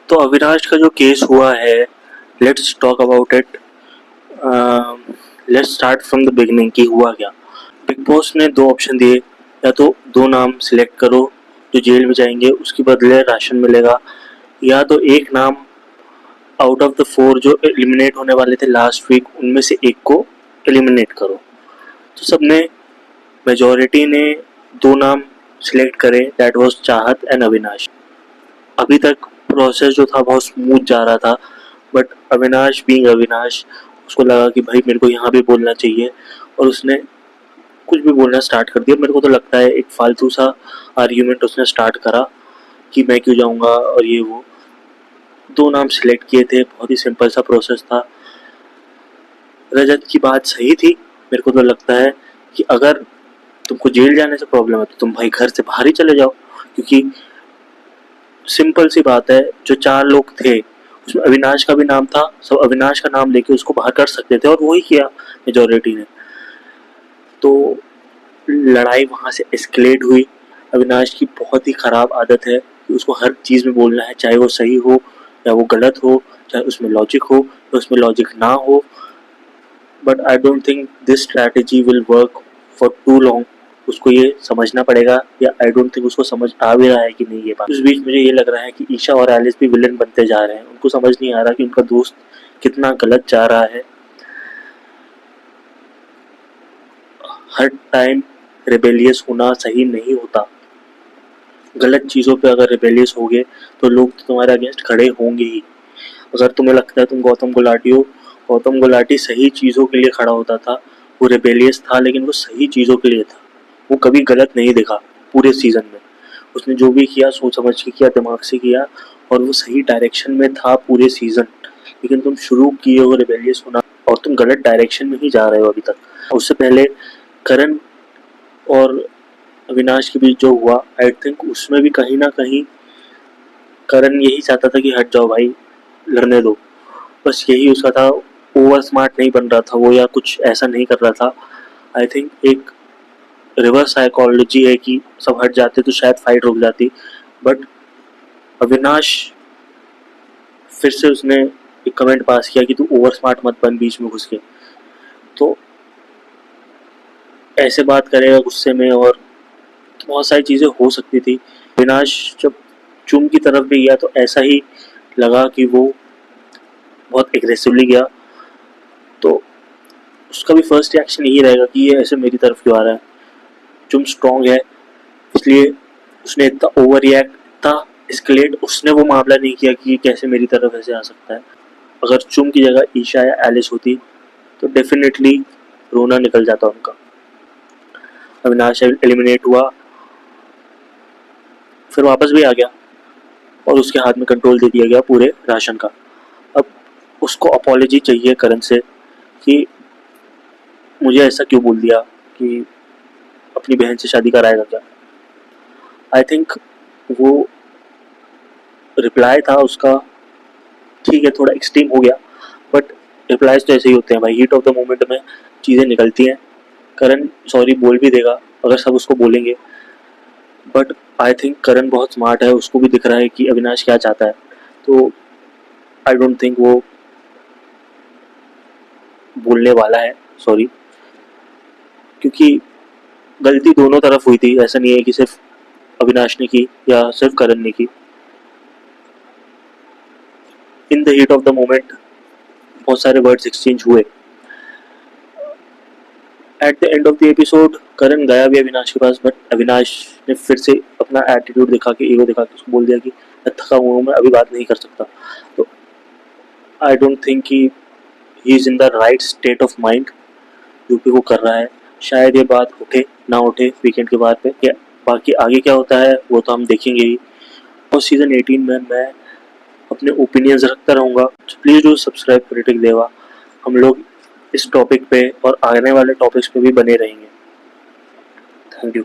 तो अविनाश का जो केस हुआ है, let's talk about it. Let's start from the beginning कि हुआ क्या। बिग बॉस ने दो ऑप्शन दिए, या तो दो नाम सिलेक्ट करो जो जेल में जाएंगे, उसके बदले राशन मिलेगा, या तो एक नाम आउट ऑफ द 4 जो एलिमिनेट होने वाले थे लास्ट वीक, उनमें से एक को एलिमिनेट करो। तो सबने, मेजॉरिटी ने दो नाम सिलेक्ट करे, दैट वाज चाहत एंड अविनाश। अभी तक प्रोसेस जो था बहुत स्मूथ जा रहा था, बट अविनाश बीइंग अविनाश, उसको लगा कि भाई मेरे को यहाँ भी बोलना चाहिए, और उसने कुछ भी बोलना स्टार्ट कर दिया। मेरे को तो लगता है एक फालतू सा आर्ग्यूमेंट उसने स्टार्ट करा कि मैं क्यों जाऊँगा और ये वो। दो नाम सिलेक्ट किए थे, बहुत ही सिंपल सा प्रोसेस था। रजत की बात सही थी। मेरे को तो लगता है कि अगर तुमको जेल जाने से प्रॉब्लम है तो तुम भाई घर से बाहर ही चले जाओ, क्योंकि सिंपल सी बात है, जो 4 लोग थे उसमें अविनाश का भी नाम था, सब अविनाश का नाम लेके उसको बाहर कर सकते थे, और वही किया मेजॉरिटी ने। तो लड़ाई वहाँ से एस्केलेट हुई। अविनाश की बहुत ही ख़राब आदत है कि उसको हर चीज़ में बोलना है, चाहे वो सही हो या वो गलत हो, चाहे उसमें लॉजिक हो या उसमें लॉजिक ना हो। But I don't think this strategy will work for too long. उसको ये समझना पड़ेगा, या आई डोंट थिंक उसको समझ आ भी रहा है कि नहीं ये बात। उस बीच मुझे ये लग रहा है कि ईशा और एलिस भी विलन बनते जा रहे हैं। उनको समझ नहीं आ रहा कि उनका दोस्त कितना गलत जा रहा है। हर टाइम रिबेलियस होना सही नहीं होता। गलत चीज़ों पे अगर रिबेलियस होगे तो लोग तो तुम्हारे अगेंस्ट खड़े होंगे ही। अगर तुम्हें लगता है तुम गौतम गुलाटी हो, गौतम गुलाटी सही चीज़ों के लिए खड़ा होता था। वो रिबेलियस था, लेकिन वो सही चीज़ों के लिए था। वो कभी गलत नहीं दिखा पूरे सीजन में। उसने जो भी किया सोच समझ के किया, दिमाग से किया, और वो सही डायरेक्शन में था पूरे सीजन। लेकिन तुम शुरू किए हो रिबेलियस होना, और तुम गलत डायरेक्शन में ही जा रहे हो अभी तक। उससे पहले करण और अविनाश के बीच जो हुआ, आई थिंक उसमें भी कहीं ना कहीं करण यही चाहता था कि हट जाओ भाई, लड़ने दो। बस यही उसका था। ओवर स्मार्ट नहीं बन रहा था वो, या कुछ ऐसा नहीं कर रहा था। आई थिंक एक रिवर्स साइकोलॉजी है कि सब हट जाते तो शायद फाइट रुक जाती। बट अविनाश फिर से उसने एक कमेंट पास किया कि तू ओवर स्मार्ट मत बन बीच में घुस के। तो ऐसे बात करेगा गुस्से में, और बहुत सारी चीज़ें हो सकती थी। अविनाश जब चुम की तरफ भी गया तो ऐसा ही लगा कि वो बहुत एग्रेसिवली गया। तो उसका भी फर्स्ट रिएक्शन यही रहेगा कि ये ऐसे मेरी तरफ क्यों आ रहा है। चुम स्ट्रॉन्ग है, इसलिए उसने इतना ओवर रिएक्ट था। एस्केलेट उसने वो मामला नहीं किया कि ये कैसे मेरी तरफ ऐसे आ सकता है। अगर चुम की जगह ईशा या एलिस होती तो डेफिनेटली रोना निकल जाता उनका। अविनाश एलिमिनेट हुआ, फिर वापस भी आ गया, और उसके हाथ में कंट्रोल दे दिया गया पूरे राशन का। अब उसको अपॉलॉजी चाहिए करण से कि मुझे ऐसा क्यों बोल दिया, कि अपनी बहन से शादी कराएगा क्या। आई थिंक वो रिप्लाई था उसका, ठीक है थोड़ा एक्सट्रीम हो गया, बट रिप्लाईज तो ऐसे ही होते हैं भाई, हीट ऑफ द मोमेंट में चीज़ें निकलती हैं। करण सॉरी बोल भी देगा अगर सब उसको बोलेंगे, बट आई थिंक करण बहुत स्मार्ट है, उसको भी दिख रहा है कि अविनाश क्या चाहता है। तो आई डोंट थिंक वो बोलने वाला है सॉरी, क्योंकि गलती दोनों तरफ हुई थी। ऐसा नहीं है कि सिर्फ अविनाश ने की या सिर्फ करण ने की। In the heat of the moment बहुत सारे वर्ड्स एक्सचेंज हुए। At the end of the episode Karan गया भी अविनाश के पास, बट अविनाश ने फिर से अपना एटीट्यूड दिखा के, ईगो दिखा के उसको बोल दिया कि मैं थका हुआ हूँ, मैं अभी बात नहीं कर सकता। तो आई डोंट थिंक कि he is in the right state of mind जो कि वो कर रहा है। शायद ये बात उठे ना उठे वीकेंड के बाद पे, या बाकी आगे क्या होता है वो तो हम देखेंगे ही। और सीज़न 18 में मैं अपने ओपिनियंस रखता रहूँगा। तो प्लीज़ डू सब्सक्राइब क्रिटिक देवा। हम लोग इस टॉपिक पे और आने वाले टॉपिक्स पे भी बने रहेंगे। Thank you.